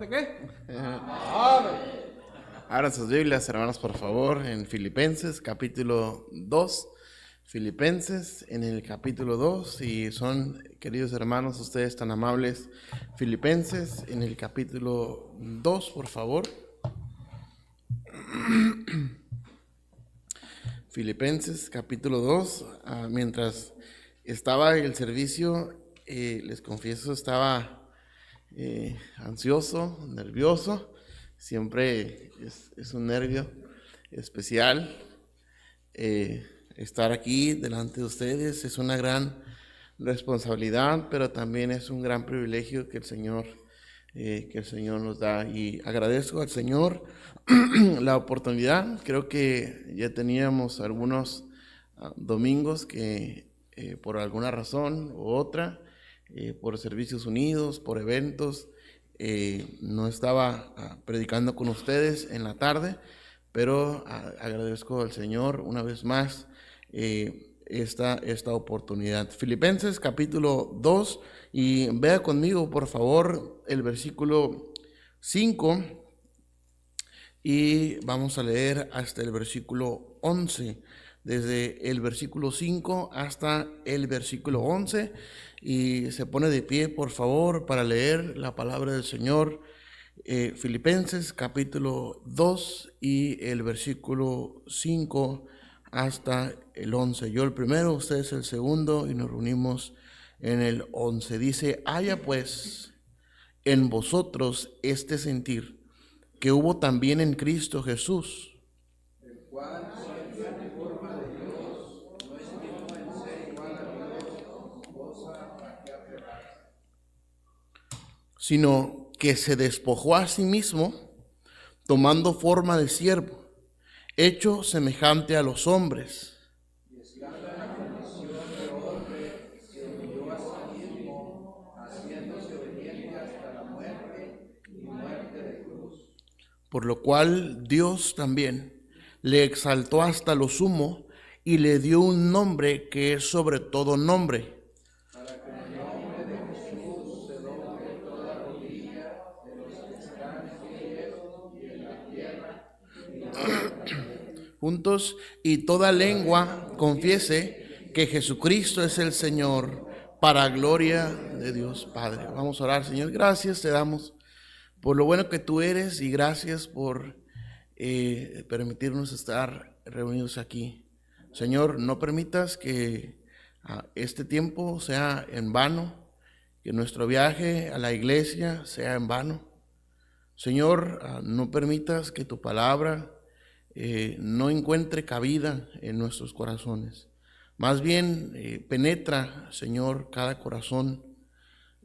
¿De qué? Abran sus Biblias, hermanos, por favor, en Filipenses, capítulo 2. Filipenses, en el capítulo 2, si son, queridos hermanos, ustedes tan amables. Filipenses, en el capítulo 2, por favor. Filipenses, capítulo 2. Mientras estaba el servicio, les confieso, estaba ansioso, nervioso. Siempre es un nervio especial estar aquí delante de ustedes. Es una gran responsabilidad, pero también es un gran privilegio que el Señor nos da. Y agradezco al Señor la oportunidad. Creo que ya teníamos algunos domingos que por alguna razón u otra, por servicios unidos, por eventos, no estaba predicando con ustedes en la tarde, pero agradezco al Señor una vez más esta oportunidad. Filipenses capítulo 2, y vea conmigo por favor el versículo 5, y vamos a leer hasta el versículo 11. Desde el versículo 5 hasta el versículo 11, y se pone de pie por favor para leer la palabra del Señor. Filipenses capítulo 2 y el versículo 5 hasta el 11. Yo el primero, ustedes el segundo, y nos reunimos en el 11. Dice: haya pues en vosotros este sentir que hubo también en Cristo Jesús, el cual, en forma de Dios, no estimó en ser igual a Dios cosa a que aferrarse, sino que se despojó a sí mismo, tomando forma de siervo, hecho semejante a los hombres. Y estando en la condición de hombre, se humilló a sí mismo, haciéndose obediente hasta la muerte y muerte de cruz. Por lo cual Dios también le exaltó hasta lo sumo y le dio un nombre que es sobre todo nombre, juntos, y toda lengua confiese que Jesucristo es el Señor, para gloria de Dios Padre. Vamos a orar. Señor, gracias te damos por lo bueno que tú eres, y gracias por permitirnos estar reunidos aquí. Señor, no permitas que este tiempo sea en vano, que nuestro viaje a la iglesia sea en vano. Señor, no permitas que tu palabra no encuentre cabida en nuestros corazones. Más bien, penetra, Señor, cada corazón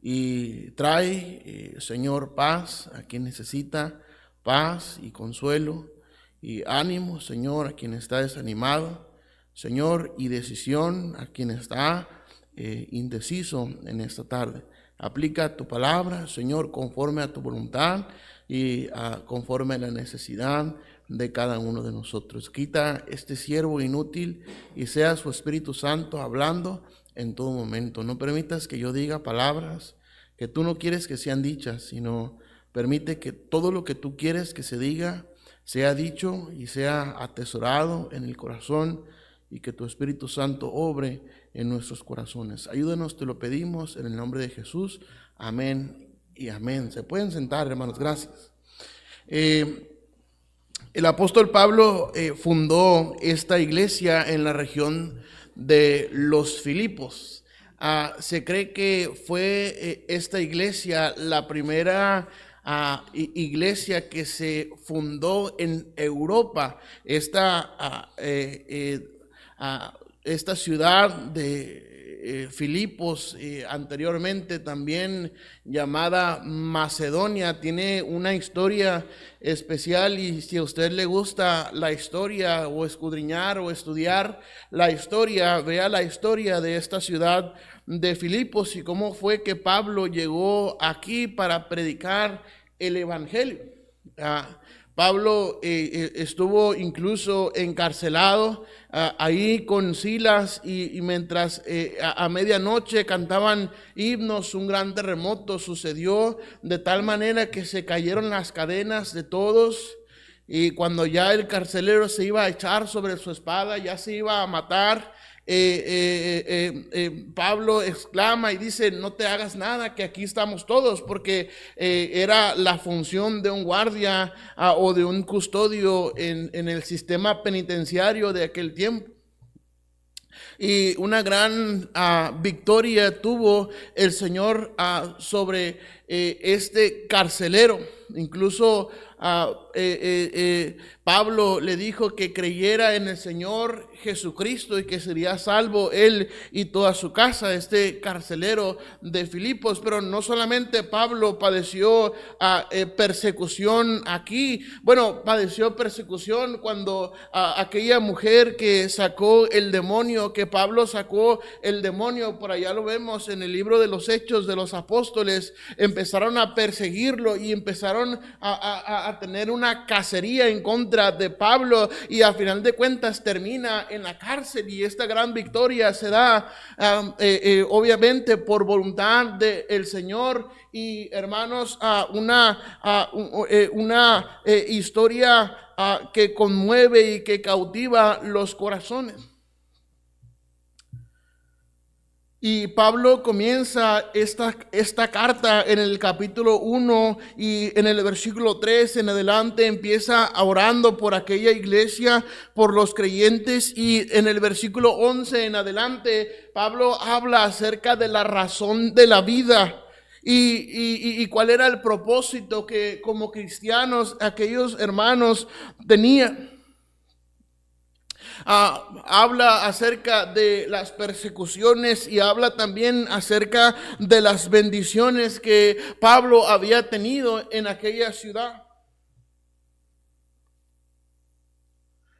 y trae, Señor, paz a quien necesita paz y consuelo, y ánimo, Señor, a quien está desanimado, Señor, y decisión a quien está indeciso en esta tarde. Aplica tu palabra, Señor, conforme a tu voluntad y conforme a la necesidad de cada uno de nosotros. Quita este siervo inútil y sea su Espíritu Santo hablando en todo momento. No permitas que yo diga palabras que tú no quieres que sean dichas, sino permite que todo lo que tú quieres que se diga sea dicho y sea atesorado en el corazón, y que tu Espíritu Santo obre en nuestros corazones. Ayúdanos, te lo pedimos en el nombre de Jesús. Amén y amén. Se pueden sentar, hermanos, gracias. El apóstol Pablo fundó esta iglesia en la región de los Filipos. Se cree que fue esta iglesia la primera iglesia que se fundó en Europa. Esta ciudad de Filipos, anteriormente también llamada Macedonia, tiene una historia especial, y si a usted le gusta la historia, o escudriñar o estudiar la historia, vea la historia de esta ciudad de Filipos y cómo fue que Pablo llegó aquí para predicar el evangelio. Pablo estuvo incluso encarcelado ahí con Silas y mientras a medianoche cantaban himnos, un gran terremoto sucedió de tal manera que se cayeron las cadenas de todos. Y cuando ya el carcelero se iba a echar sobre su espada, ya se iba a matar, Pablo exclama y dice: no te hagas nada, que aquí estamos todos, porque era la función de un guardia o de un custodio en el sistema penitenciario de aquel tiempo. Y una gran victoria tuvo el Señor sobre este carcelero. Incluso Pablo le dijo que creyera en el Señor Jesucristo y que sería salvo él y toda su casa, este carcelero de Filipos. Pero no solamente Pablo padeció persecución aquí, bueno, padeció persecución cuando aquella mujer que sacó el demonio, que Pablo sacó el demonio, por allá lo vemos en el libro de los Hechos de los Apóstoles, empezaron a perseguirlo y empezaron a tener una cacería en contra de Pablo, y a final de cuentas termina en la cárcel. Y esta gran victoria se da obviamente por voluntad del Señor. Y hermanos, una historia que conmueve y que cautiva los corazones. Y Pablo comienza esta carta en el capítulo 1 y en el versículo 3 en adelante empieza orando por aquella iglesia, por los creyentes, y en el versículo 11 en adelante Pablo habla acerca de la razón de la vida y cuál era el propósito que como cristianos aquellos hermanos tenían. Habla acerca de las persecuciones y habla también acerca de las bendiciones que Pablo había tenido en aquella ciudad.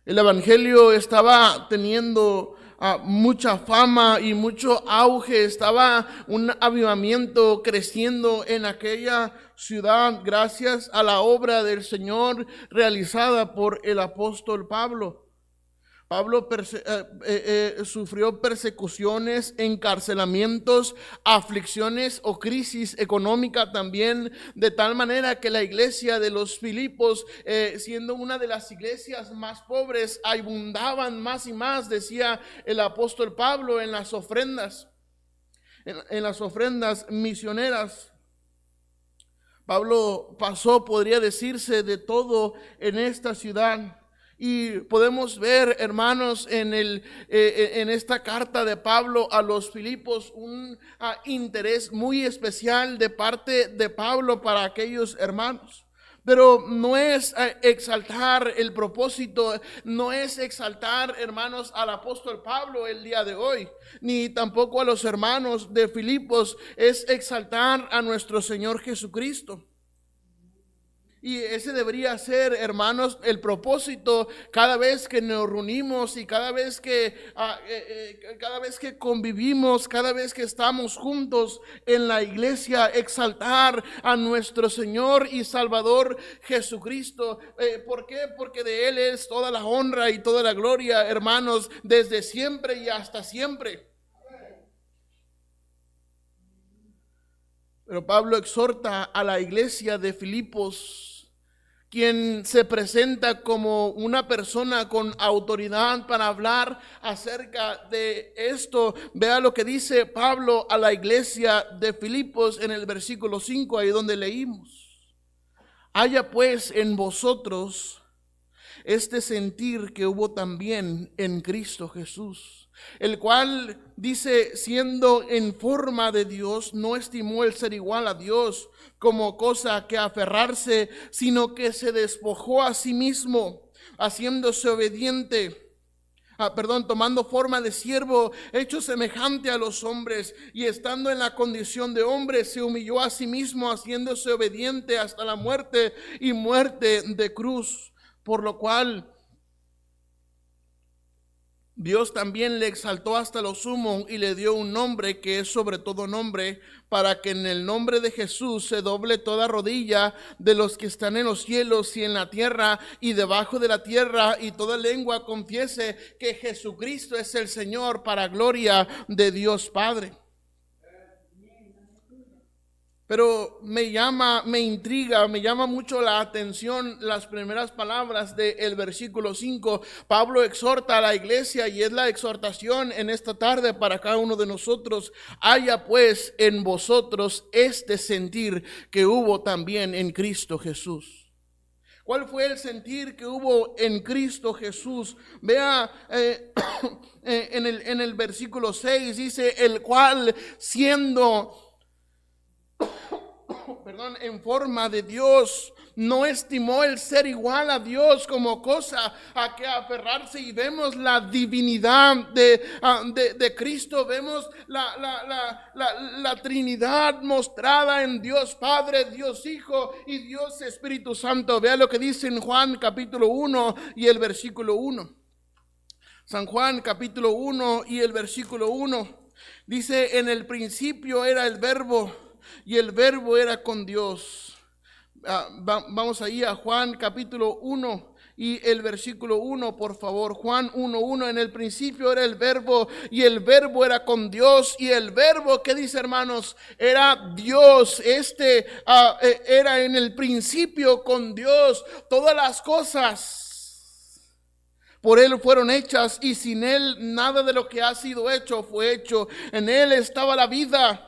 El evangelio estaba teniendo mucha fama y mucho auge, estaba un avivamiento creciendo en aquella ciudad gracias a la obra del Señor realizada por el apóstol Pablo. Pablo sufrió persecuciones, encarcelamientos, aflicciones o crisis económica también, de tal manera que la iglesia de los Filipos, siendo una de las iglesias más pobres, abundaban más y más, decía el apóstol Pablo, en las ofrendas, en las ofrendas misioneras. Pablo pasó, podría decirse, de todo en esta ciudad. Y podemos ver, hermanos, en esta carta de Pablo a los Filipos, un interés muy especial de parte de Pablo para aquellos hermanos. Pero no es exaltar el propósito, no es exaltar, hermanos, al apóstol Pablo el día de hoy, ni tampoco a los hermanos de Filipos, es exaltar a nuestro Señor Jesucristo. Y ese debería ser, hermanos, el propósito cada vez que nos reunimos y cada vez que convivimos, cada vez que estamos juntos en la iglesia, exaltar a nuestro Señor y Salvador Jesucristo. ¿Por qué? Porque de Él es toda la honra y toda la gloria, hermanos, desde siempre y hasta siempre. Pero Pablo exhorta a la iglesia de Filipos, quien se presenta como una persona con autoridad para hablar acerca de esto. Vea lo que dice Pablo a la iglesia de Filipos en el versículo 5, ahí donde leímos: haya pues en vosotros este sentir que hubo también en Cristo Jesús, el cual, dice, siendo en forma de Dios, no estimó el ser igual a Dios como cosa que aferrarse, sino que se despojó a sí mismo, haciéndose obediente, tomando forma de siervo, hecho semejante a los hombres, y estando en la condición de hombre, se humilló a sí mismo, haciéndose obediente hasta la muerte y muerte de cruz. Por lo cual Dios también le exaltó hasta lo sumo y le dio un nombre que es sobre todo nombre, para que en el nombre de Jesús se doble toda rodilla de los que están en los cielos y en la tierra y debajo de la tierra, y toda lengua confiese que Jesucristo es el Señor, para gloria de Dios Padre. Pero me intriga, me llama mucho la atención las primeras palabras del versículo 5. Pablo exhorta a la iglesia, y es la exhortación en esta tarde para cada uno de nosotros. Haya pues en vosotros este sentir que hubo también en Cristo Jesús. ¿Cuál fue el sentir que hubo en Cristo Jesús? Vea en el versículo 6 dice, el cual siendo en forma de Dios, no estimó el ser igual a Dios como cosa a que aferrarse, y vemos la divinidad de Cristo, vemos la Trinidad mostrada en Dios Padre, Dios Hijo y Dios Espíritu Santo. Vea lo que dice en Juan capítulo 1 y el versículo 1. San Juan capítulo 1 y el versículo 1 dice, en el principio era el Verbo, y el Verbo era con Dios. Vamos ahí a Juan capítulo 1 y el versículo 1, por favor. Juan 1:1, en el principio era el Verbo, y el Verbo era con Dios, y el Verbo, ¿qué dice, hermanos? Era Dios. Era en el principio con Dios. Todas las cosas por Él fueron hechas, y sin Él nada de lo que ha sido hecho fue hecho. En Él estaba la vida,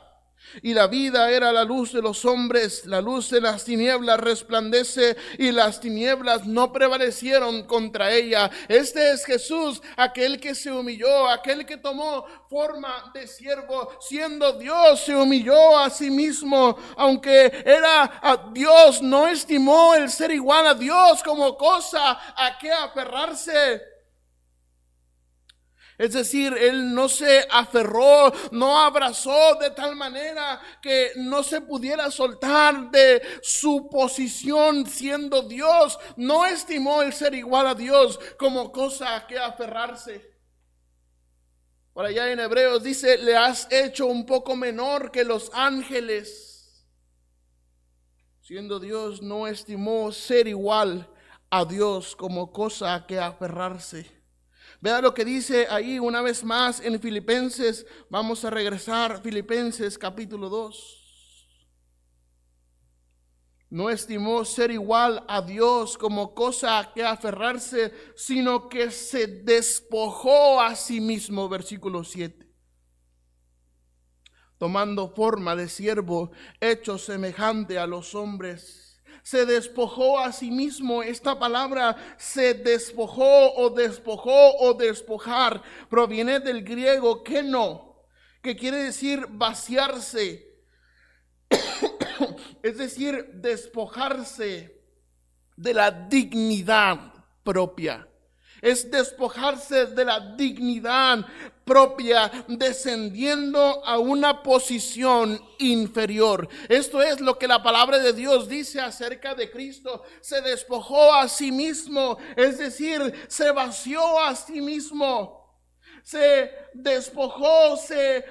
y la vida era la luz de los hombres. La luz de las tinieblas resplandece, y las tinieblas no prevalecieron contra ella. Este es Jesús, aquel que se humilló, aquel que tomó forma de siervo, siendo Dios se humilló a sí mismo. Aunque era a Dios, no estimó el ser igual a Dios como cosa a que aferrarse. Es decir, Él no se aferró, no abrazó de tal manera que no se pudiera soltar de su posición siendo Dios. No estimó el ser igual a Dios como cosa a que aferrarse. Por allá en Hebreos dice, le has hecho un poco menor que los ángeles. Siendo Dios, no estimó ser igual a Dios como cosa a que aferrarse. Vea lo que dice ahí una vez más en Filipenses. Vamos a regresar, Filipenses capítulo 2. No estimó ser igual a Dios como cosa a que aferrarse, sino que se despojó a sí mismo, versículo 7. Tomando forma de siervo, hecho semejante a los hombres. Se despojó a sí mismo. Esta palabra se despojó o despojar proviene del griego keno, que quiere decir vaciarse, es decir, despojarse de la dignidad propia. Es despojarse de la dignidad propia, descendiendo a una posición inferior. Esto es lo que la palabra de Dios dice acerca de Cristo. Se despojó a sí mismo, es decir, se vació a sí mismo. Se despojó, se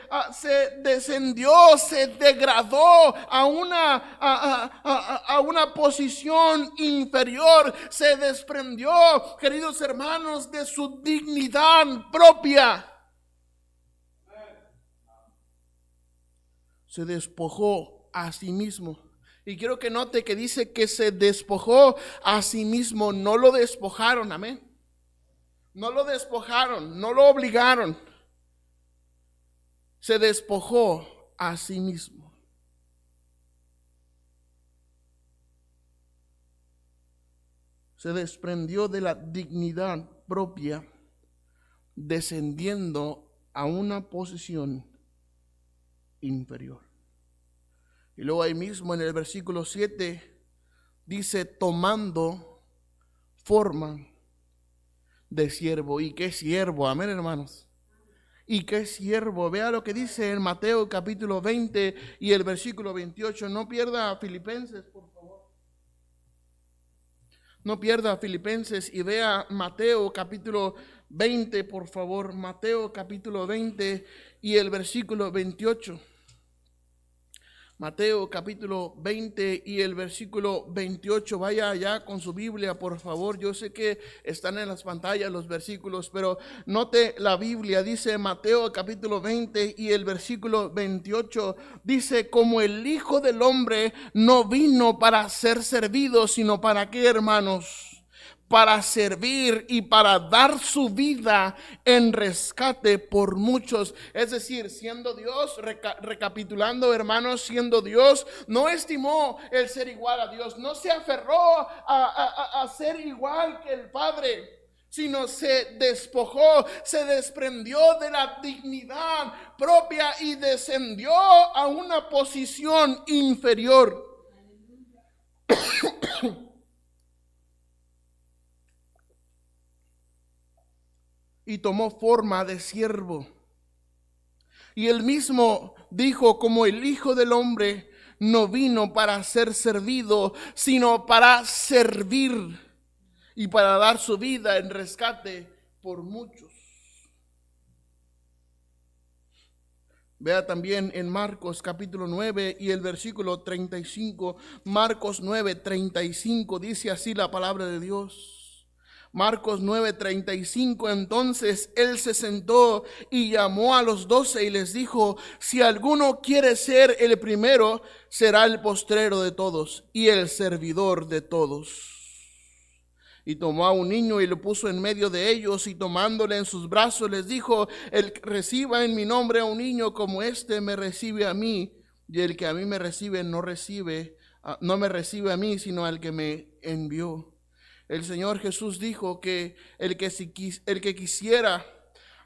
descendió, se degradó a una posición inferior. Se desprendió, queridos hermanos, de su dignidad propia. Se despojó a sí mismo. Y quiero que note que dice que se despojó a sí mismo. No lo despojaron, amén. No lo despojaron, no lo obligaron. Se despojó a sí mismo. Se desprendió de la dignidad propia, descendiendo a una posición inferior. Y luego ahí mismo en el versículo 7 dice, tomando forma de siervo. ¿Y qué siervo? Amén, hermanos. ¿Y qué siervo? Vea lo que dice en Mateo capítulo 20 y el versículo 28. No pierda Filipenses, por favor. No pierda Filipenses y vea Mateo capítulo 20, por favor. Mateo capítulo 20 y el versículo 28. Mateo capítulo 20 y el versículo 28. Vaya allá con su Biblia, por favor. Yo sé que están en las pantallas los versículos, pero note la Biblia. Dice Mateo capítulo 20 y el versículo 28. Dice, como el Hijo del Hombre no vino para ser servido, sino para qué, hermanos, para servir y para dar su vida en rescate por muchos. Es decir, siendo Dios, recapitulando, hermanos, siendo Dios, no estimó el ser igual a Dios, no se aferró a ser igual que el Padre, sino se despojó, se desprendió de la dignidad propia y descendió a una posición inferior. Y tomó forma de siervo. Y él mismo dijo, como el Hijo del Hombre no vino para ser servido, sino para servir y para dar su vida en rescate por muchos. Vea también en Marcos capítulo 9 y el versículo 35. Marcos 9:35 dice así la palabra de Dios. Marcos 9:35. Entonces él se sentó y llamó a los 12 y les dijo, si alguno quiere ser el primero, será el postrero de todos y el servidor de todos. Y tomó a un niño y lo puso en medio de ellos, y tomándole en sus brazos les dijo, el que reciba en mi nombre a un niño como este me recibe a mí, y el que a mí me recibe no me recibe a mí, sino al que me envió. El Señor Jesús dijo que el que quisiera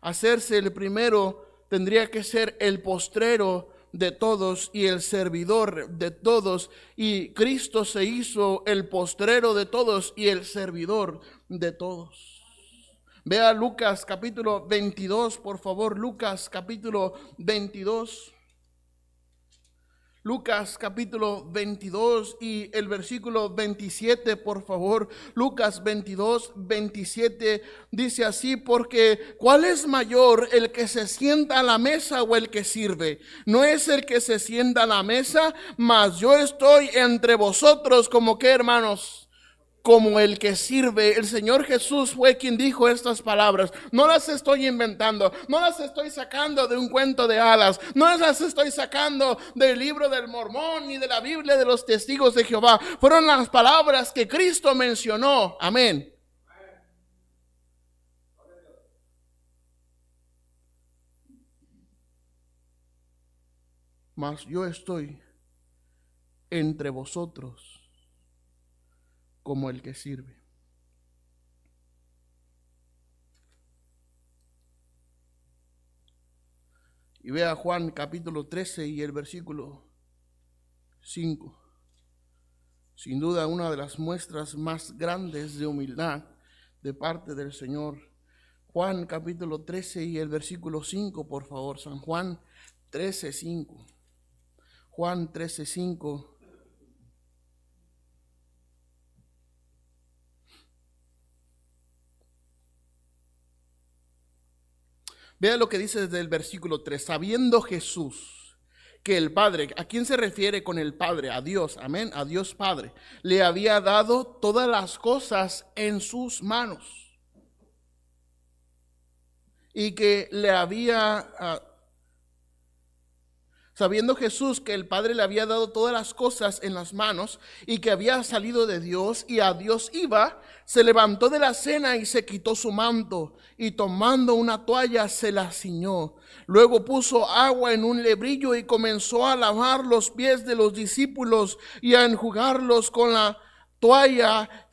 hacerse el primero tendría que ser el postrero de todos y el servidor de todos. Y Cristo se hizo el postrero de todos y el servidor de todos. Vea Lucas capítulo 22, por favor. Lucas capítulo 22. Lucas capítulo 22 y el versículo 27, por favor. Lucas 22, 27 dice así, porque ¿cuál es mayor, el que se sienta a la mesa o el que sirve? No es el que se sienta a la mesa, mas yo estoy entre vosotros como que, hermanos, como el que sirve. El Señor Jesús fue quien dijo estas palabras. No las estoy inventando, no las estoy sacando de un cuento de hadas, no las estoy sacando del libro del Mormón ni de la Biblia de los Testigos de Jehová. Fueron las palabras que Cristo mencionó. Amén. Mas yo estoy entre vosotros como el que sirve. Y vea Juan capítulo 13 y el versículo 5. Sin duda una de las muestras más grandes de humildad de parte del Señor. Juan capítulo 13 y el versículo 5, por favor. San Juan 13, 5. Juan 13, 5. Vea lo que dice desde el versículo 3. Sabiendo Jesús que el Padre, ¿a quién se refiere con el Padre? A Dios, amén, a Dios Padre. Le había dado todas las cosas en sus manos. Y que le había... Sabiendo Jesús que el Padre le había dado todas las cosas en las manos y que había salido de Dios y a Dios iba, se levantó de la cena y se quitó su manto y tomando una toalla se la ciñó. Luego puso agua en un lebrillo y comenzó a lavar los pies de los discípulos y a enjugarlos con la toalla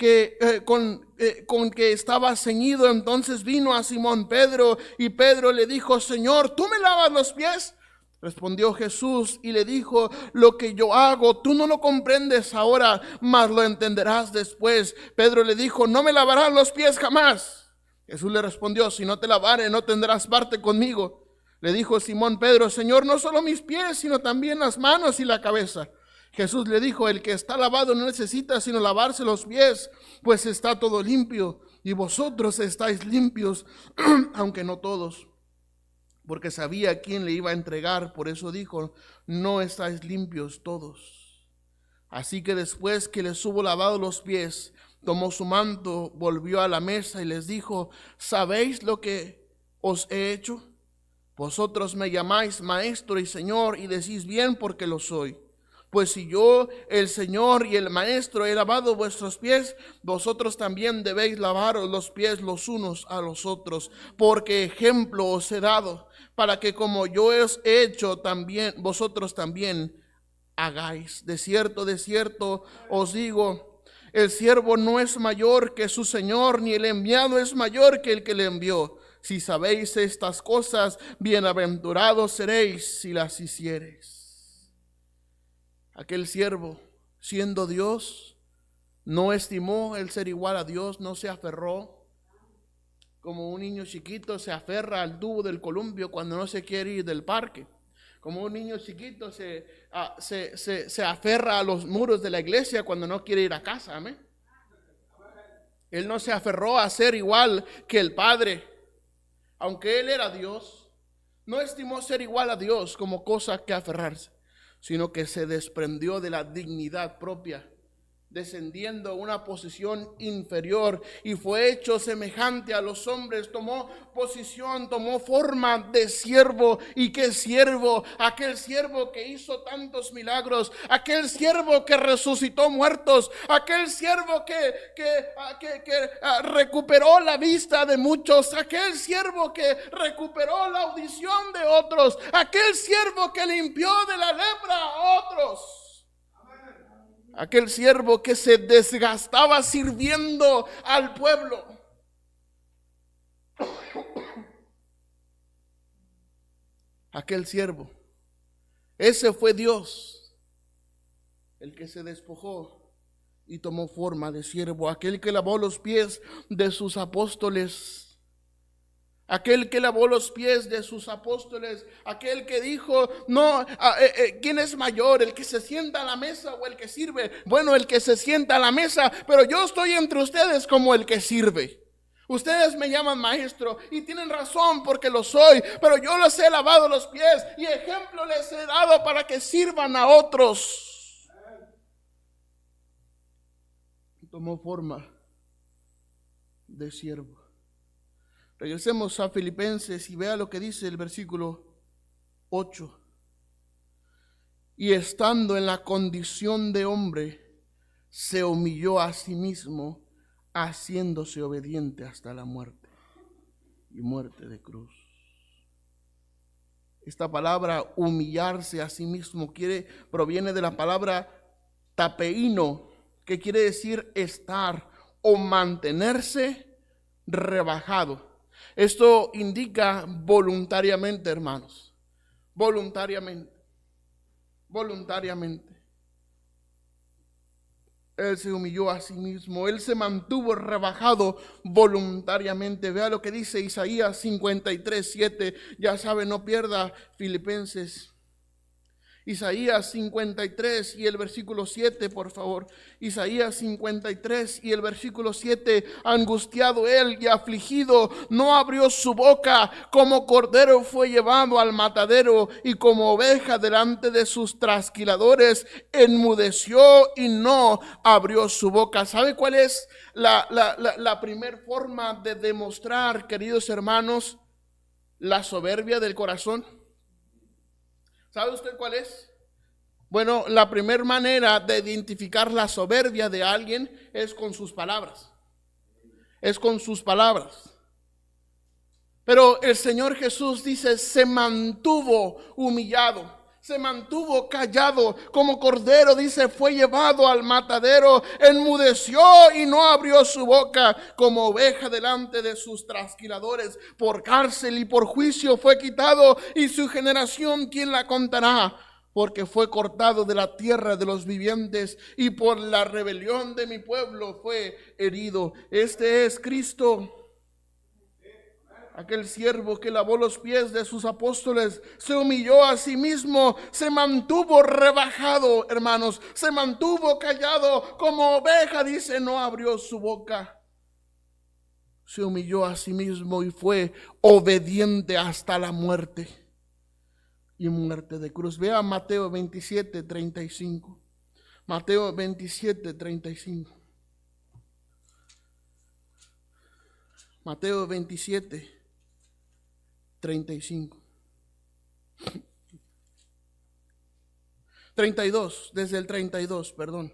con que estaba ceñido. Entonces vino a Simón Pedro y Pedro le dijo, Señor, ¿tú me lavas los pies? Respondió Jesús y le dijo, lo que yo hago, tú no lo comprendes ahora, mas lo entenderás después. Pedro le dijo, no me lavarás los pies jamás. Jesús le respondió, si no te lavare, no tendrás parte conmigo. Le dijo Simón Pedro, Señor, no solo mis pies, sino también las manos y la cabeza. Jesús le dijo: el que está lavado no necesita sino lavarse los pies, pues está todo limpio, y vosotros estáis limpios, aunque no todos. Porque sabía a quién le iba a entregar, por eso dijo: no estáis limpios todos. Así que después que les hubo lavado los pies, tomó su manto, volvió a la mesa y les dijo: ¿sabéis lo que os he hecho? Vosotros me llamáis maestro y señor, y decís bien, porque lo soy. Pues si yo, el Señor y el Maestro, he lavado vuestros pies, vosotros también debéis lavaros los pies los unos a los otros, porque ejemplo os he dado, para que como yo os he hecho, también vosotros también hagáis. De cierto os digo, el siervo no es mayor que su Señor, ni el enviado es mayor que el que le envió. Si sabéis estas cosas, bienaventurados seréis si las hiciereis. Aquel siervo, siendo Dios, no estimó el ser igual a Dios, no se aferró. Como un niño chiquito se aferra al tubo del columpio cuando no se quiere ir del parque. Como un niño chiquito se aferra a los muros de la iglesia cuando no quiere ir a casa. Amén. Él no se aferró a ser igual que el Padre. Aunque él era Dios, no estimó ser igual a Dios como cosa que aferrarse, sino que se desprendió de la dignidad propia, descendiendo a una posición inferior, y fue hecho semejante a los hombres. Tomó posición, tomó forma de siervo. ¿Y qué siervo? Aquel siervo que hizo tantos milagros, aquel siervo que resucitó muertos, aquel siervo que recuperó la vista de muchos, aquel siervo que recuperó la audición de otros, aquel siervo que limpió de la lepra a otros. Aquel siervo que se desgastaba sirviendo al pueblo. Aquel siervo. Ese fue Dios, el que se despojó y tomó forma de siervo. Aquel que lavó los pies de sus apóstoles. Aquel que lavó los pies de sus apóstoles, aquel que dijo: no, ¿quién es mayor, el que se sienta a la mesa o el que sirve? Bueno, el que se sienta a la mesa, pero yo estoy entre ustedes como el que sirve. Ustedes me llaman maestro y tienen razón porque lo soy, pero yo les he lavado los pies y ejemplo les he dado para que sirvan a otros. Tomó forma de siervo. Regresemos a Filipenses y vea lo que dice el versículo 8. Y estando en la condición de hombre, se humilló a sí mismo, haciéndose obediente hasta la muerte, y muerte de cruz. Esta palabra humillarse a sí mismo proviene de la palabra tapeíno, que quiere decir estar o mantenerse rebajado. Esto indica voluntariamente, hermanos. Voluntariamente. Él se humilló a sí mismo. Él se mantuvo rebajado voluntariamente. Vea lo que dice Isaías 53:7. Ya sabe, no pierda Filipenses. Isaías 53 y el versículo 7, por favor. Isaías 53 y el versículo 7. Angustiado él y afligido, no abrió su boca. Como cordero fue llevado al matadero, y como oveja delante de sus trasquiladores, enmudeció y no abrió su boca. ¿Sabe cuál es la primer forma de demostrar, queridos hermanos, la soberbia del corazón? ¿Sabe usted cuál es? Bueno, la primera manera de identificar la soberbia de alguien es con sus palabras. Es con sus palabras. Pero el Señor Jesús dice: se mantuvo humillado, se mantuvo callado, como cordero, dice, fue llevado al matadero, enmudeció y no abrió su boca, como oveja delante de sus trasquiladores. Por cárcel y por juicio fue quitado, y su generación, ¿quién la contará? Porque fue cortado de la tierra de los vivientes, y por la rebelión de mi pueblo fue herido. Este es Cristo. aquel siervo que lavó los pies de sus apóstoles, se humilló a sí mismo, se mantuvo rebajado, hermanos, se mantuvo callado como oveja, dice, no abrió su boca. Se humilló a sí mismo y fue obediente hasta la muerte, y muerte de cruz. Vea Mateo 27:35. Mateo 27:35. Mateo 27:35. 32, desde el 32, perdón.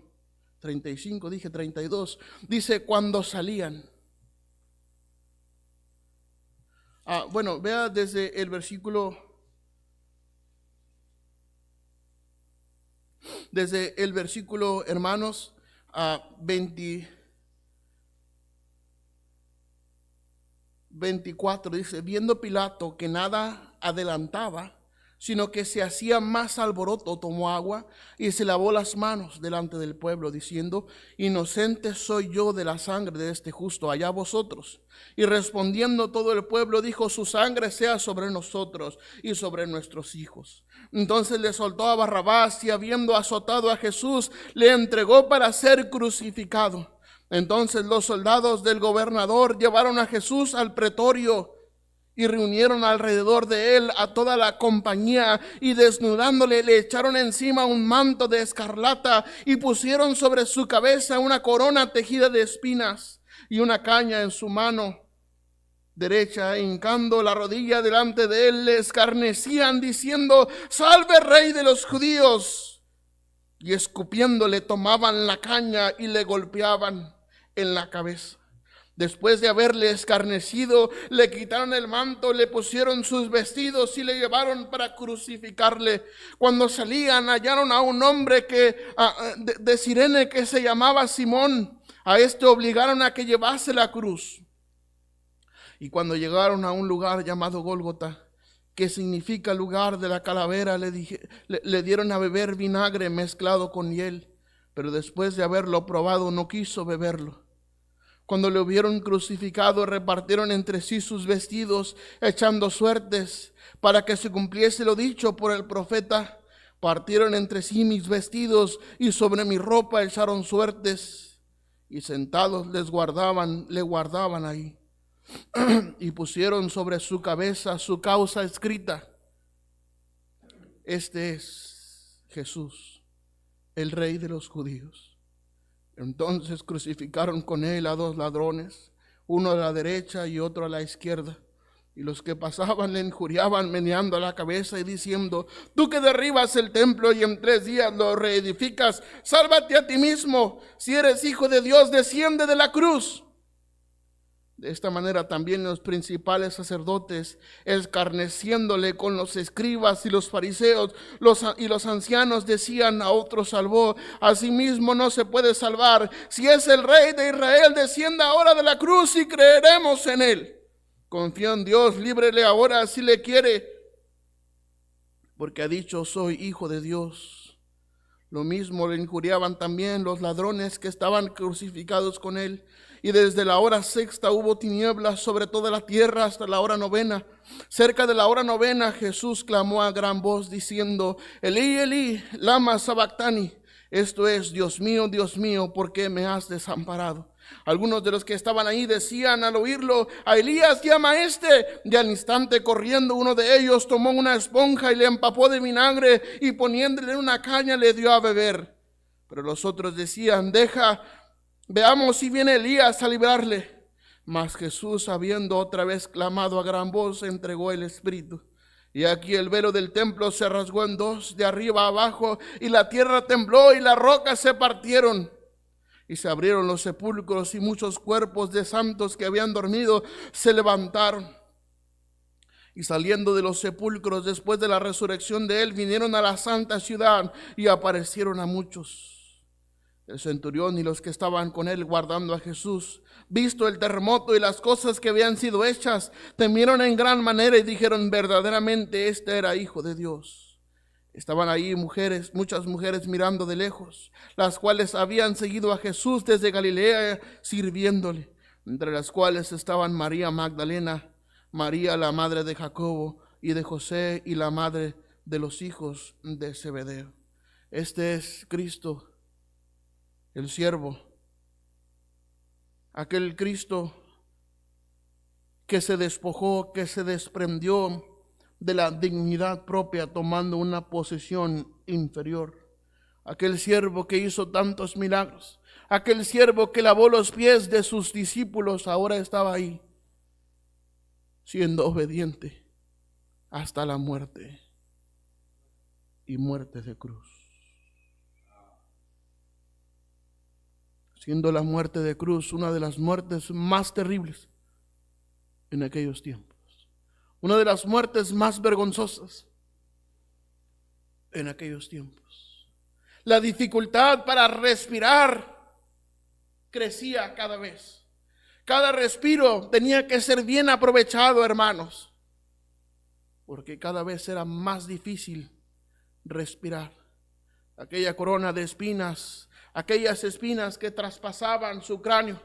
35, dije 32. Dice, cuando salían. Bueno, vea desde el versículo. Desde el versículo, hermanos, 24, dice, viendo Pilato que nada adelantaba, sino que se hacía más alboroto, tomó agua y se lavó las manos delante del pueblo, diciendo, inocente soy yo de la sangre de este justo, allá vosotros. Y respondiendo todo el pueblo, dijo, su sangre sea sobre nosotros y sobre nuestros hijos. Entonces le soltó a Barrabás, y habiendo azotado a Jesús, le entregó para ser crucificado. Entonces los soldados del gobernador llevaron a Jesús al pretorio y reunieron alrededor de él a toda la compañía, y desnudándole le echaron encima un manto de escarlata y pusieron sobre su cabeza una corona tejida de espinas y una caña en su mano derecha. Hincando la rodilla delante de él, le escarnecían diciendo, salve Rey de los judíos. Y escupiéndole tomaban la caña y le golpeaban en la cabeza. Después de haberle escarnecido, le quitaron el manto, le pusieron sus vestidos y le llevaron para crucificarle. Cuando salían, hallaron a un hombre de Cirene que se llamaba Simón. A este obligaron a que llevase la cruz. Y cuando llegaron a un lugar llamado Gólgota, que significa lugar de la calavera, le dieron a beber vinagre mezclado con hiel, pero después de haberlo probado no quiso beberlo. Cuando le hubieron crucificado, repartieron entre sí sus vestidos, echando suertes para que se cumpliese lo dicho por el profeta. Partieron entre sí mis vestidos y sobre mi ropa echaron suertes, y sentados le guardaban ahí. Y pusieron sobre su cabeza su causa escrita: este es Jesús, el Rey de los judíos. Entonces crucificaron con él a dos ladrones, uno a la derecha y otro a la izquierda. Y los que pasaban le injuriaban, meneando la cabeza y diciendo: tú que derribas el templo y en 3 días lo reedificas, sálvate a ti mismo. Si eres hijo de Dios, desciende de la cruz. De esta manera también los principales sacerdotes, escarneciéndole con los escribas y los fariseos y los ancianos, decían: a otro salvó, a sí mismo no se puede salvar. Si es el Rey de Israel, descienda ahora de la cruz y creeremos en él. Confío en Dios, líbrele ahora si le quiere, porque ha dicho: soy hijo de Dios. Lo mismo le injuriaban también los ladrones que estaban crucificados con él. Y desde la hora 6 hubo tinieblas sobre toda la tierra hasta la hora 9. Cerca de la hora 9 Jesús clamó a gran voz diciendo: Elí, Elí, lama sabactani. Esto es: Dios mío, ¿por qué me has desamparado? Algunos de los que estaban ahí decían al oírlo: a Elías llama a este. Y al instante, corriendo uno de ellos, tomó una esponja y le empapó de vinagre, y poniéndole una caña le dio a beber. Pero los otros decían: veamos si viene Elías a librarle. Mas Jesús, habiendo otra vez clamado a gran voz, entregó el Espíritu. Y aquí el velo del templo se rasgó en 2, de arriba a abajo, y la tierra tembló y las rocas se partieron. Y se abrieron los sepulcros, y muchos cuerpos de santos que habían dormido se levantaron. Y saliendo de los sepulcros después de la resurrección de él, vinieron a la santa ciudad y aparecieron a muchos. El centurión y los que estaban con él guardando a Jesús, visto el terremoto y las cosas que habían sido hechas, temieron en gran manera y dijeron: verdaderamente este era Hijo de Dios. Estaban ahí muchas mujeres mirando de lejos, las cuales habían seguido a Jesús desde Galilea sirviéndole, entre las cuales estaban María Magdalena, María, la madre de Jacobo y de José, y la madre de los hijos de Zebedeo. Este es Cristo, el siervo, aquel Cristo que se despojó, que se desprendió de la dignidad propia, tomando una posición inferior. Aquel siervo que hizo tantos milagros, aquel siervo que lavó los pies de sus discípulos, ahora estaba ahí, siendo obediente hasta la muerte, y muerte de cruz. Siendo la muerte de cruz una de las muertes más terribles en aquellos tiempos, una de las muertes más vergonzosas en aquellos tiempos. La dificultad para respirar crecía cada vez. Cada respiro tenía que ser bien aprovechado, hermanos, porque cada vez era más difícil respirar. Aquella corona de espinas, aquellas espinas que traspasaban su cráneo,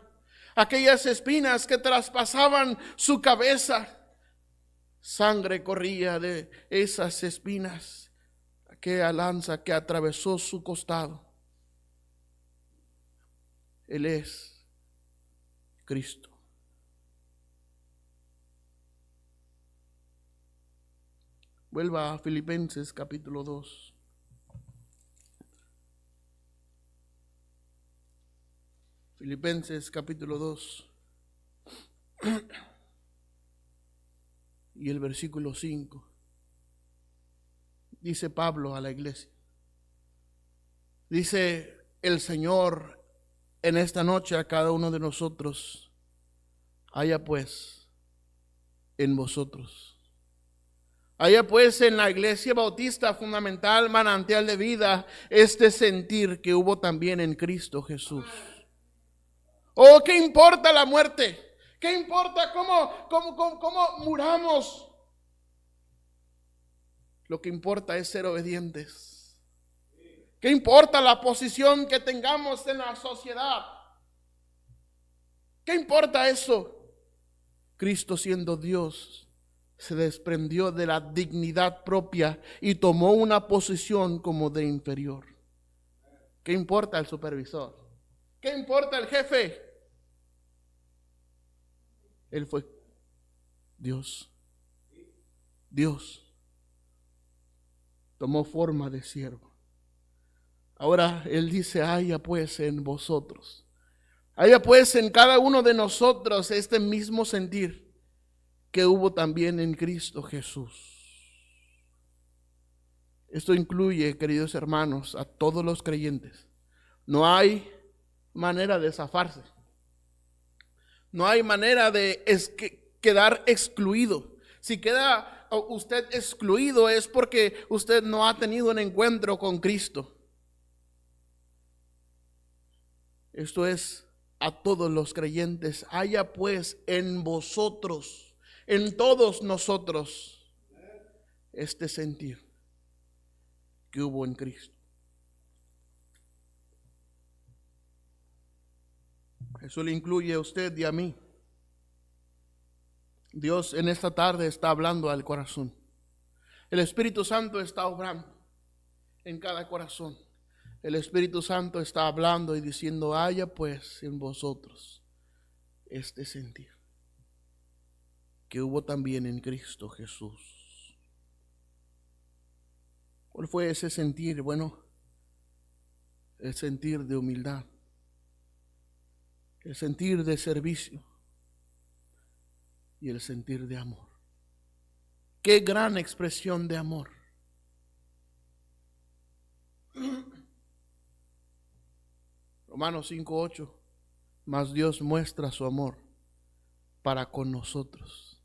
aquellas espinas que traspasaban su cabeza, sangre corría de esas espinas, aquella lanza que atravesó su costado. Él es Cristo. Vuelva a Filipenses capítulo 2. Filipenses capítulo 2 y el versículo 5. Dice Pablo a la iglesia. Dice el Señor en esta noche a cada uno de nosotros: haya pues en vosotros. Haya pues en la Iglesia Bautista Fundamental Manantial de Vida este sentir que hubo también en Cristo Jesús. Oh, ¿qué importa la muerte? ¿Qué importa cómo muramos? Lo que importa es ser obedientes. ¿Qué importa la posición que tengamos en la sociedad? ¿Qué importa eso? Cristo, siendo Dios, se desprendió de la dignidad propia y tomó una posición como de inferior. ¿Qué importa el supervisor? ¿Qué importa el jefe? Él fue Dios. Dios tomó forma de siervo. Ahora Él dice: haya pues en vosotros, haya pues en cada uno de nosotros este mismo sentir que hubo también en Cristo Jesús. Esto incluye, queridos hermanos, a todos los creyentes. No hay manera de zafarse. No hay manera de quedar excluido. Si queda usted excluido es porque usted no ha tenido un encuentro con Cristo. Esto es a todos los creyentes. Haya pues en vosotros, en todos nosotros, este sentir que hubo en Cristo. Eso le incluye a usted y a mí. Dios en esta tarde está hablando al corazón. El Espíritu Santo está obrando en cada corazón. El Espíritu Santo está hablando y diciendo: haya pues en vosotros este sentir que hubo también en Cristo Jesús. ¿Cuál fue ese sentir? Bueno, el sentir de humildad, el sentir de servicio y el sentir de amor. Qué gran expresión de amor. Romanos 5:8. Mas Dios muestra su amor para con nosotros,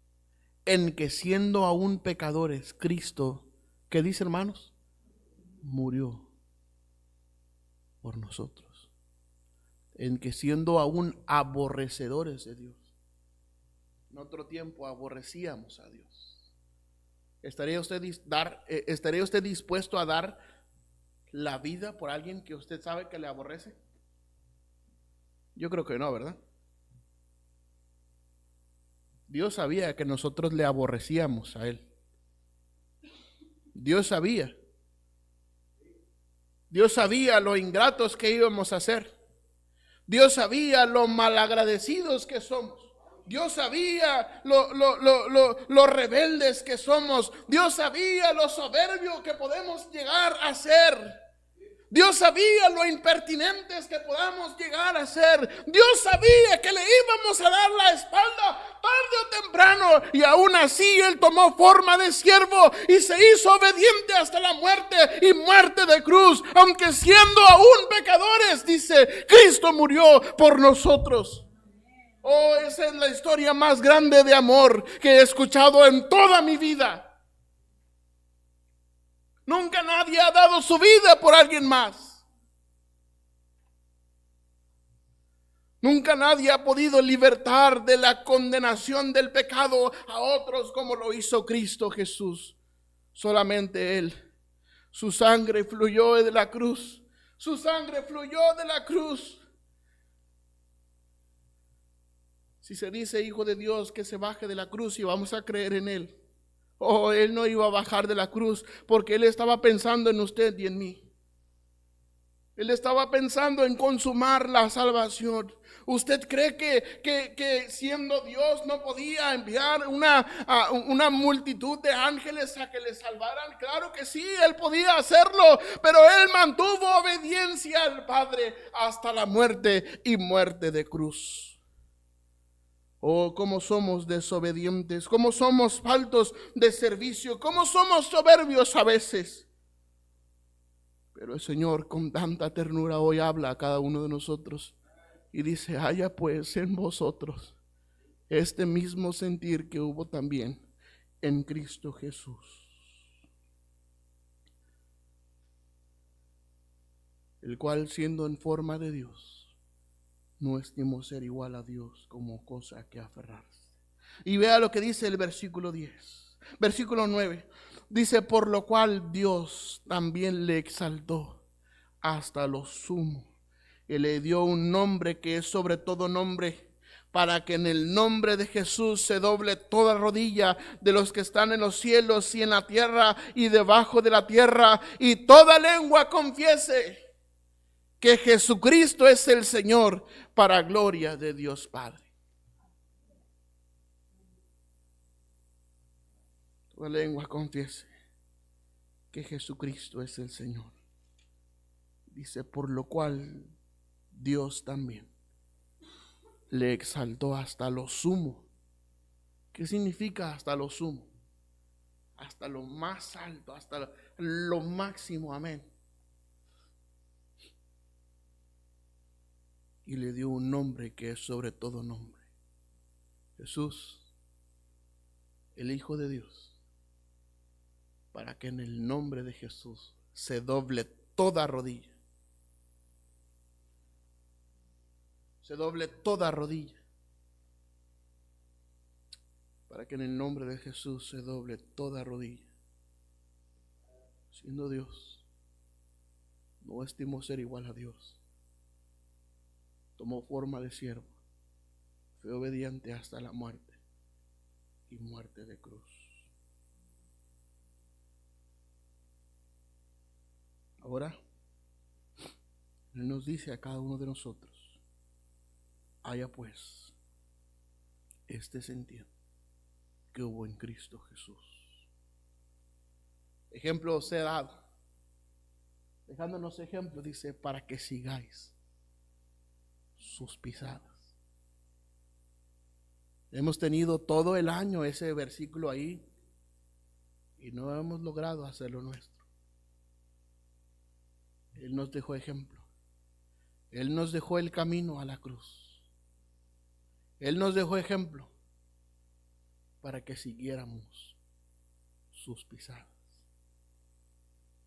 en que siendo aún pecadores, Cristo, ¿qué dice, hermanos? Murió por nosotros. En que siendo aún aborrecedores de Dios. En otro tiempo aborrecíamos a Dios. ¿Estaría usted dispuesto a dar la vida por alguien que usted sabe que le aborrece? Yo creo que no, ¿verdad? Dios sabía que nosotros le aborrecíamos a Él. Dios sabía. Dios sabía lo ingratos que íbamos a ser. Dios sabía lo malagradecidos que somos. Dios sabía lo rebeldes que somos. Dios sabía lo soberbio que podemos llegar a ser. Dios sabía lo impertinentes que podamos llegar a ser. Dios sabía que le íbamos a dar la espalda tarde o temprano. Y aún así Él tomó forma de siervo y se hizo obediente hasta la muerte y muerte de cruz. Aunque siendo aún pecadores, dice, Cristo murió por nosotros. Oh, esa es la historia más grande de amor que he escuchado en toda mi vida. Nunca nadie ha dado su vida por alguien más. Nunca nadie ha podido libertar de la condenación del pecado a otros como lo hizo Cristo Jesús. Solamente Él. Su sangre fluyó de la cruz. Su sangre fluyó de la cruz. Si se dice hijo de Dios, que se baje de la cruz y vamos a creer en Él. Oh, Él no iba a bajar de la cruz porque Él estaba pensando en usted y en mí. Él estaba pensando en consumar la salvación. ¿Usted cree que siendo Dios no podía enviar una multitud de ángeles a que le salvaran? Claro que sí, Él podía hacerlo, pero Él mantuvo obediencia al Padre hasta la muerte y muerte de cruz. Oh, cómo somos desobedientes, cómo somos faltos de servicio, cómo somos soberbios a veces. Pero el Señor con tanta ternura hoy habla a cada uno de nosotros y dice, haya pues en vosotros este mismo sentir que hubo también en Cristo Jesús, el cual siendo en forma de Dios, no estimó ser igual a Dios como cosa que aferrarse. Y vea lo que dice el versículo 10. Versículo 9. Dice, por lo cual Dios también le exaltó hasta lo sumo. Y le dio un nombre que es sobre todo nombre, para que en el nombre de Jesús se doble toda rodilla de los que están en los cielos y en la tierra y debajo de la tierra, y toda lengua confiese que Jesucristo es el Señor, para gloria de Dios Padre. Toda lengua confiese que Jesucristo es el Señor. Dice, por lo cual Dios también le exaltó hasta lo sumo. ¿Qué significa hasta lo sumo? Hasta lo más alto, hasta lo máximo, amén. Y le dio un nombre que es sobre todo nombre. Jesús, el Hijo de Dios, para que en el nombre de Jesús se doble toda rodilla. Se doble toda rodilla. Para que en el nombre de Jesús se doble toda rodilla. Siendo Dios, no estimó ser igual a Dios. Tomó forma de siervo. Fue obediente hasta la muerte y muerte de cruz. Ahora, Él nos dice a cada uno de nosotros, haya pues este sentido que hubo en Cristo Jesús. Ejemplo se ha dado. Dejándonos ejemplo, dice, para que sigáis sus pisadas. Hemos tenido todo el año ese versículo ahí y no hemos logrado hacerlo nuestro. Él nos dejó ejemplo. Él nos dejó el camino a la cruz. Él nos dejó ejemplo para que siguiéramos sus pisadas.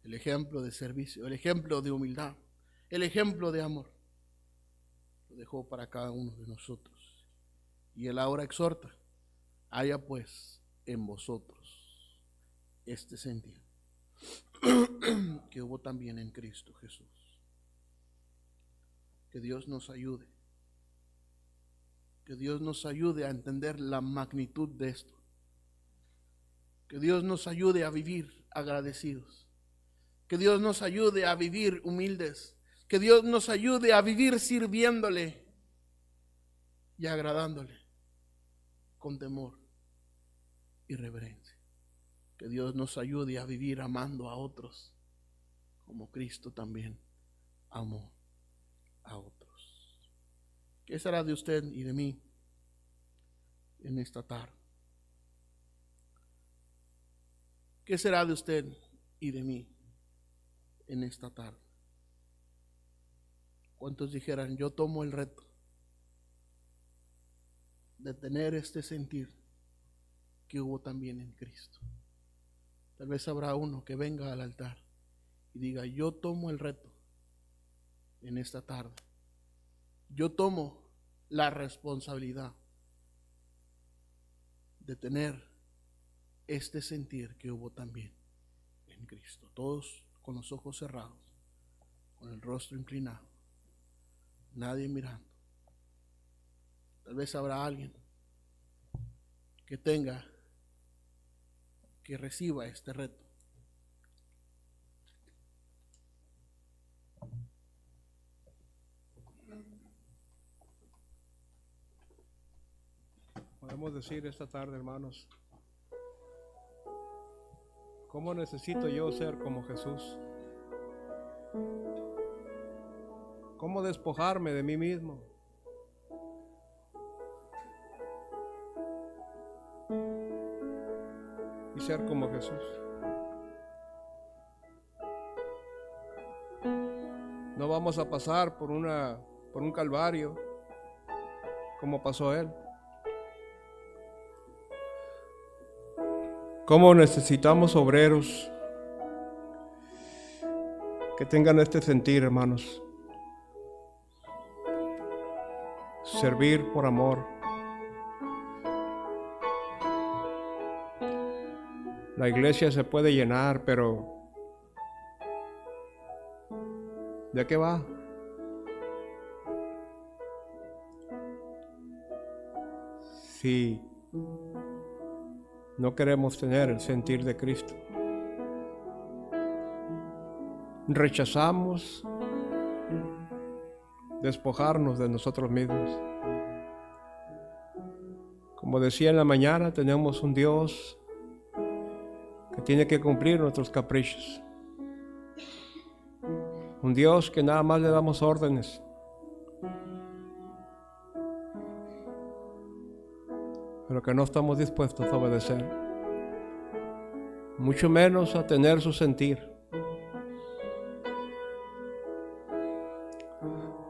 El ejemplo de servicio, el ejemplo de humildad, el ejemplo de amor. Lo dejó para cada uno de nosotros. Y Él ahora exhorta, haya pues en vosotros este sentir que hubo también en Cristo Jesús. Que Dios nos ayude Que Dios nos ayude a entender la magnitud de esto. Que Dios nos ayude a vivir agradecidos. Que Dios nos ayude a vivir humildes. Que Dios nos ayude a vivir sirviéndole y agradándole con temor y reverencia. Que Dios nos ayude a vivir amando a otros como Cristo también amó a otros. ¿Qué será de usted y de mí en esta tarde? ¿Qué será de usted y de mí en esta tarde? ¿Cuántos dijeran, yo tomo el reto de tener este sentir que hubo también en Cristo? Tal vez habrá uno que venga al altar y diga, yo tomo el reto en esta tarde. Yo tomo la responsabilidad de tener este sentir que hubo también en Cristo. Todos con los ojos cerrados, con el rostro inclinado, nadie mirando. Tal vez habrá alguien que reciba este reto. Podemos decir esta tarde, hermanos, ¿cómo necesito yo ser como Jesús? ¿Cómo despojarme de mí mismo? Y ser como Jesús. No vamos a pasar por un calvario como pasó Él. ¿Cómo necesitamos obreros que tengan este sentir, hermanos? Servir por amor. La iglesia se puede llenar, pero ¿de qué va? Si no queremos tener el sentir de Cristo, rechazamos despojarnos de nosotros mismos. Como decía en la mañana, tenemos un Dios que tiene que cumplir nuestros caprichos. Un Dios que nada más le damos órdenes. Pero que no estamos dispuestos a obedecer. Mucho menos a tener su sentir.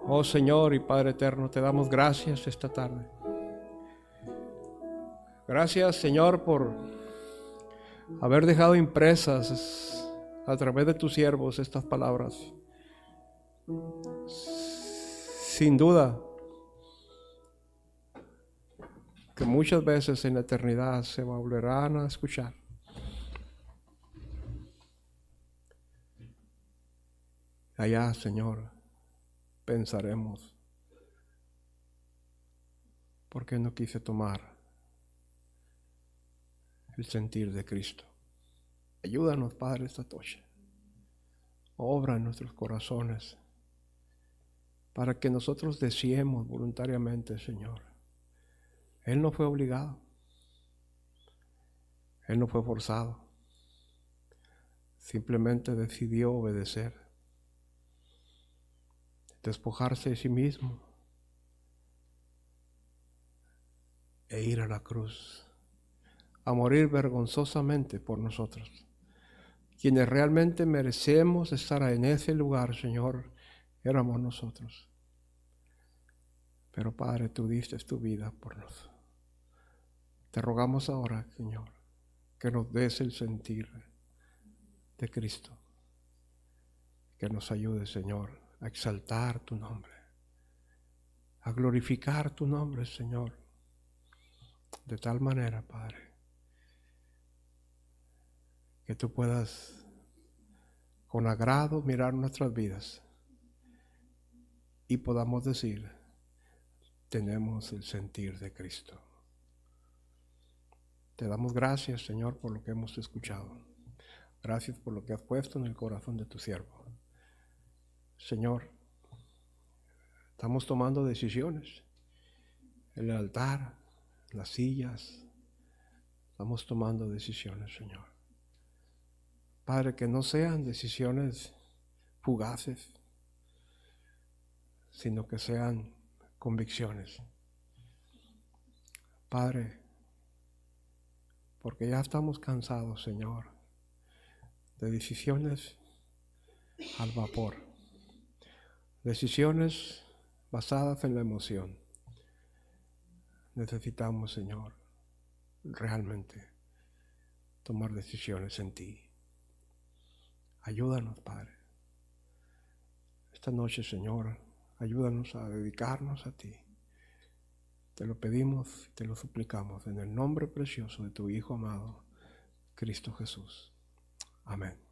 Oh Señor y Padre eterno, te damos gracias esta tarde. Gracias, Señor, por haber dejado impresas a través de tus siervos estas palabras. Sin duda que muchas veces en la eternidad se volverán a escuchar. Allá, Señor, pensaremos, ¿por qué no quise tomar el sentir de Cristo? Ayúdanos, Padre, esta noche. Obra en nuestros corazones para que nosotros deseemos voluntariamente, Señor. Él no fue obligado. Él no fue forzado. Simplemente decidió obedecer. Despojarse de sí mismo e ir a la cruz a morir vergonzosamente por nosotros. Quienes realmente merecemos estar en ese lugar, Señor, éramos nosotros. Pero Padre, tú diste tu vida por nosotros. Te rogamos ahora, Señor, que nos des el sentir de Cristo. Que nos ayude, Señor, a exaltar tu nombre, a glorificar tu nombre, Señor. De tal manera, Padre, que tú puedas con agrado mirar nuestras vidas y podamos decir, tenemos el sentir de Cristo. Te damos gracias, Señor, por lo que hemos escuchado. Gracias por lo que has puesto en el corazón de tu siervo. Señor, estamos tomando decisiones. El altar, las sillas, estamos tomando decisiones, Señor. Padre, que no sean decisiones fugaces, sino que sean convicciones. Padre, porque ya estamos cansados, Señor, de decisiones al vapor, decisiones basadas en la emoción. Necesitamos, Señor, realmente tomar decisiones en ti. Ayúdanos, Padre. Esta noche, Señor, ayúdanos a dedicarnos a ti. Te lo pedimos y te lo suplicamos en el nombre precioso de tu Hijo amado, Cristo Jesús. Amén.